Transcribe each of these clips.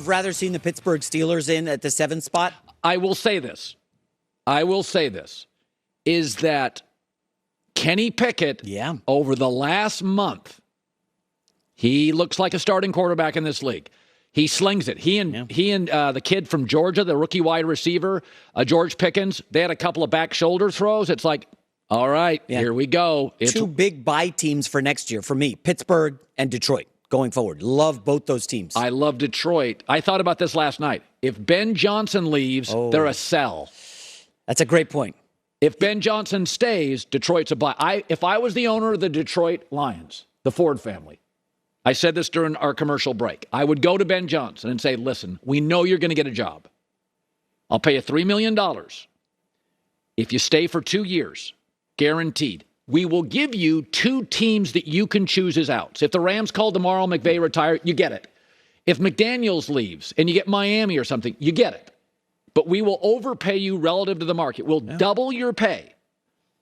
have rather seen the Pittsburgh Steelers in at the 7th spot. I will say this, is that Kenny Pickett, over the last month, he looks like a starting quarterback in this league. He slings it. He and the kid from Georgia, the rookie wide receiver, George Pickens, they had a couple of back shoulder throws. It's like, all right, here we go. It's 2 big bye teams for next year for me, Pittsburgh and Detroit, going forward. Love both those teams. I love Detroit. I thought about this last night. If Ben Johnson leaves, they're a sell. That's a great point. If Ben Johnson stays, Detroit's a buy. If I was the owner of the Detroit Lions, the Ford family, I said this during our commercial break, I would go to Ben Johnson and say, listen, we know you're going to get a job. I'll pay you $3 million. If you stay for 2 years, guaranteed. We will give you 2 teams that you can choose as outs. If the Rams call tomorrow, McVay retire, you get it. If McDaniels leaves and you get Miami or something, you get it. But we will overpay you relative to the market. We'll double your pay.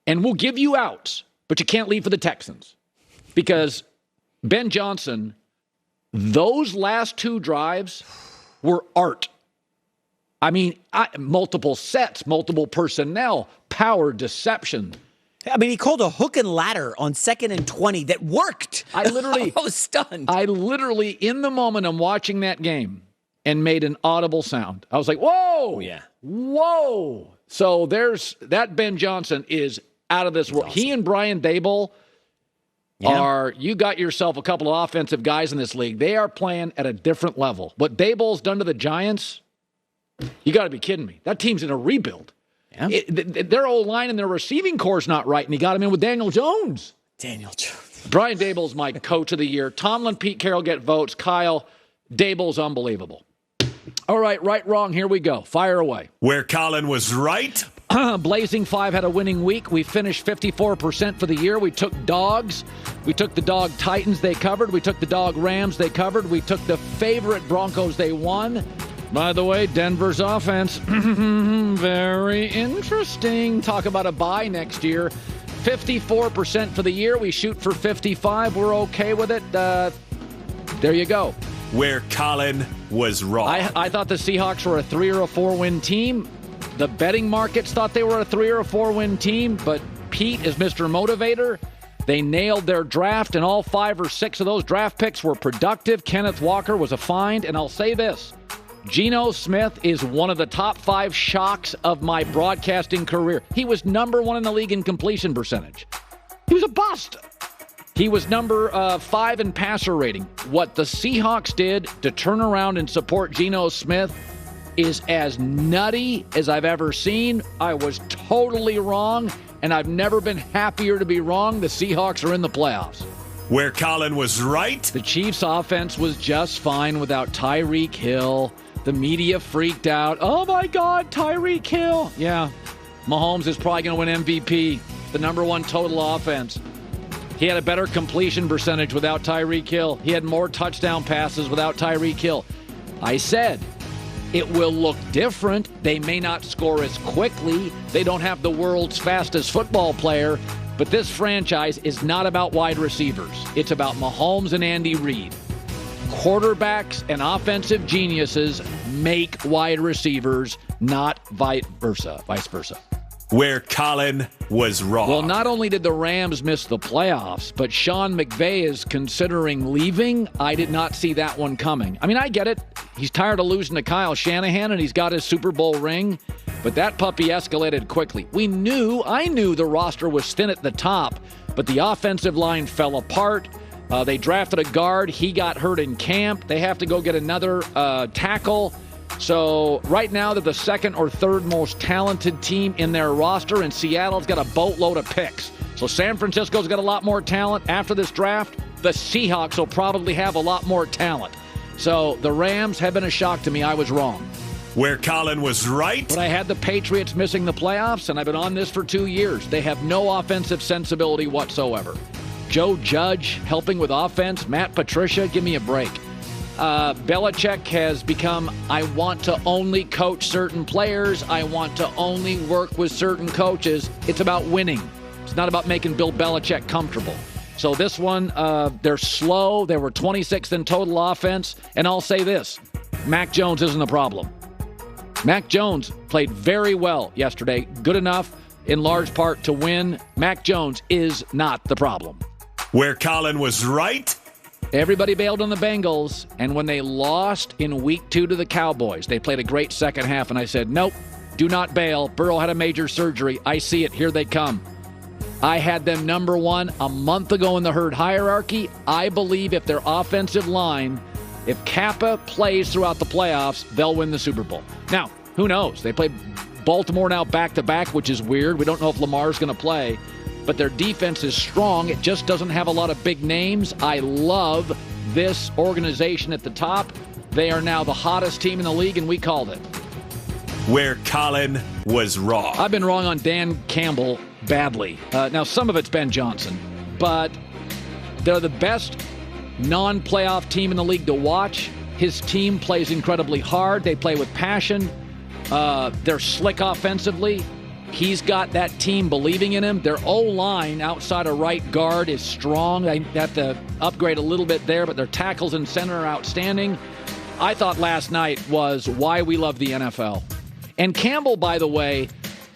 And we'll give you outs. But you can't leave for the Texans. Because Ben Johnson, those last 2 drives were art. I mean, multiple sets, multiple personnel, power, deception. I mean, he called a hook and ladder on 2nd and 20 that worked. I was stunned. I literally, in the moment, I'm watching that game and made an audible sound. I was like, whoa. Oh, yeah. Whoa. So that Ben Johnson is out of this world. Awesome. He and Brian Daboll you got yourself a couple of offensive guys in this league. They are playing at a different level. What Daboll's done to the Giants, you got to be kidding me. That team's in a rebuild. Yeah. Their O-line and their receiving core is not right, and he got him in with Daniel Jones. Brian Daboll's my coach of the year. Tomlin, Pete Carroll get votes. Kyle, Daboll's unbelievable. All right, wrong, here we go. Fire away. Where Colin was right. Blazing 5 had a winning week. We finished 54% for the year. We took dogs. We took the dog Titans, they covered. We took the dog Rams, they covered. We took the favorite Broncos, they won. By the way, Denver's offense, very interesting. Talk about a bye next year. 54% for the year. We shoot for 55. We're okay with it. There you go. Where Colin was wrong. I thought the Seahawks were a 3 or a 4 win team. The betting markets thought they were a 3 or a 4 win team, but Pete is Mr. Motivator. They nailed their draft, and all 5 or 6 of those draft picks were productive. Kenneth Walker was a find, and I'll say this. Geno Smith is one of the top 5 shocks of my broadcasting career. He was number 1 in the league in completion percentage. He was a bust. He was number 5 in passer rating. What the Seahawks did to turn around and support Geno Smith is as nutty as I've ever seen. I was totally wrong, and I've never been happier to be wrong. The Seahawks are in the playoffs. Where Colin was right. The Chiefs' offense was just fine without Tyreek Hill. The media freaked out. Oh, my God, Tyreek Hill. Yeah, Mahomes is probably going to win MVP, the number 1 total offense. He had a better completion percentage without Tyreek Hill. He had more touchdown passes without Tyreek Hill. I said, it will look different. They may not score as quickly. They don't have the world's fastest football player. But this franchise is not about wide receivers. It's about Mahomes and Andy Reid. Quarterbacks and offensive geniuses make wide receivers, not vice versa. Where Colin was wrong. Well, not only did the Rams miss the playoffs, but Sean McVay is considering leaving. I did not see that one coming. I mean, I get it. He's tired of losing to Kyle Shanahan, and he's got his Super Bowl ring. But that puppy escalated quickly. I knew the roster was thin at the top, but the offensive line fell apart. They drafted a guard. He got hurt in camp. They have to go get another tackle. So right now they're the 2nd or 3rd most talented team in their roster, and Seattle's got a boatload of picks. So San Francisco's got a lot more talent. After this draft, the Seahawks will probably have a lot more talent. So the Rams have been a shock to me. I was wrong. Where Colin was right. But I had the Patriots missing the playoffs, and I've been on this for 2 years. They have no offensive sensibility whatsoever. Joe Judge helping with offense. Matt Patricia, give me a break. Belichick has become, I want to only coach certain players. I want to only work with certain coaches. It's about winning. It's not about making Bill Belichick comfortable. So this one, they're slow. They were 26th in total offense. And I'll say this. Mac Jones isn't a problem. Mac Jones played very well yesterday, good enough in large part to win. Mac Jones is not the problem. Where Colin was right? Everybody bailed on the Bengals, and when they lost in week 2 to the Cowboys, they played a great second half, and I said, nope, do not bail. Burrow had a major surgery. I see it. Here they come. I had them number 1 a month ago in the herd hierarchy. I believe if their offensive line, if Kappa plays throughout the playoffs, they'll win the Super Bowl. Now, who knows? They play Baltimore now back-to-back, which is weird. We don't know if Lamar's going to play. But their defense is strong. It just doesn't have a lot of big names. I love this organization at the top. They are now the hottest team in the league, and we called it. Where Colin was wrong. I've been wrong on Dan Campbell badly. Now, some of it's Ben Johnson, but they're the best non-playoff team in the league to watch. His team plays incredibly hard. They play with passion. They're slick offensively. He's got that team believing in him. Their O-line outside of right guard is strong. They have to upgrade a little bit there, but their tackles in center are outstanding. I thought last night was why we love the NFL. And Campbell, by the way,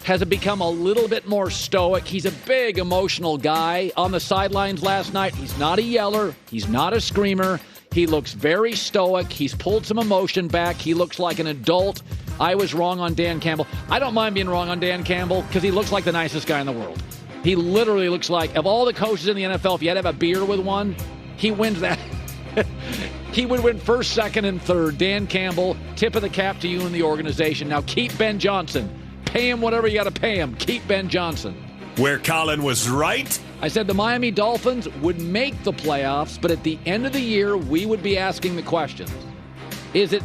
has become a little bit more stoic. He's a big emotional guy on the sidelines last night. He's not a yeller. He's not a screamer. He looks very stoic. He's pulled some emotion back. He looks like an adult. I was wrong on Dan Campbell. I don't mind being wrong on Dan Campbell because he looks like the nicest guy in the world. He literally looks like, of all the coaches in the NFL, if you had to have a beer with one, he wins that. He would win first, second, and third. Dan Campbell, tip of the cap to you and the organization. Now keep Ben Johnson. Pay him whatever you got to pay him. Keep Ben Johnson. Where Colin was right? I said the Miami Dolphins would make the playoffs, but at the end of the year, we would be asking the questions. Is it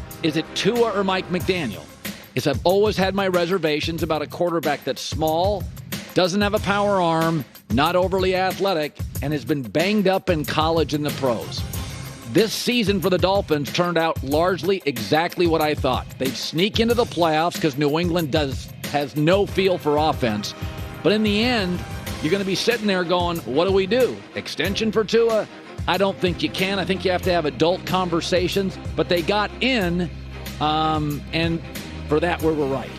Tua or Mike McDaniel? Because I've always had my reservations about a quarterback that's small, doesn't have a power arm, not overly athletic, and has been banged up in college and the pros. This season for the Dolphins turned out largely exactly what I thought. They sneak into the playoffs because New England has no feel for offense. But in the end, you're going to be sitting there going, what do we do? Extension for Tua? I don't think you can. I think you have to have adult conversations. But they got in, and for that, we were right.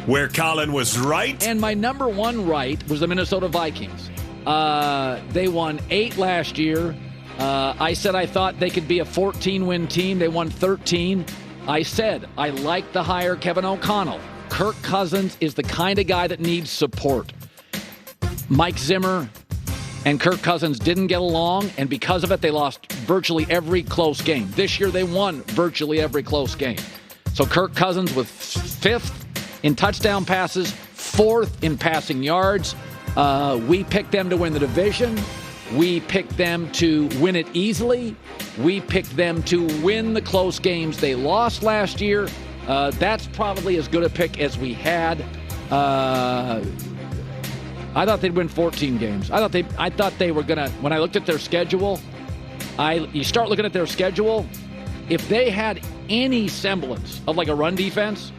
Where Colin was right? And my number 1 right was the Minnesota Vikings. They won 8 last year. I said I thought they could be a 14-win team. They won 13. I said I like the hire Kevin O'Connell. Kirk Cousins is the kind of guy that needs support. Mike Zimmer and Kirk Cousins didn't get along, and because of it, they lost virtually every close game. This year, they won virtually every close game. So Kirk Cousins with 5th in touchdown passes, 4th in passing yards. We picked them to win the division. We picked them to win it easily. We picked them to win the close games they lost last year. That's probably as good a pick as we had. I thought they'd win 14 games. I thought they were gonna. When I looked at their schedule, you start looking at their schedule. If they had any semblance of like a run defense,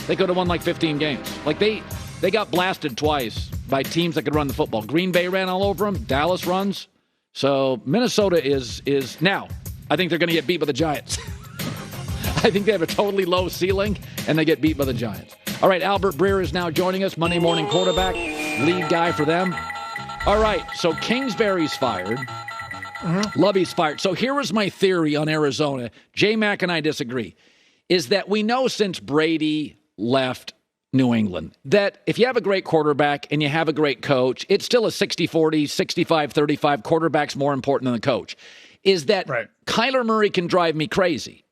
they could have won like 15 games. Like they got blasted twice by teams that could run the football. Green Bay ran all over them. Dallas runs. So Minnesota is now. I think they're going to get beat by the Giants. I think they have a totally low ceiling, and they get beat by the Giants. All right, Albert Breer is now joining us, Monday morning quarterback, lead guy for them. All right, so Kingsbury's fired. Lovey's fired. So here was my theory on Arizona. J-Mac and I disagree. Is that we know since Brady left New England that if you have a great quarterback and you have a great coach, it's still a 60-40, 65-35. Quarterback's more important than the coach. Is that right. Kyler Murray can drive me crazy.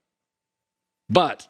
But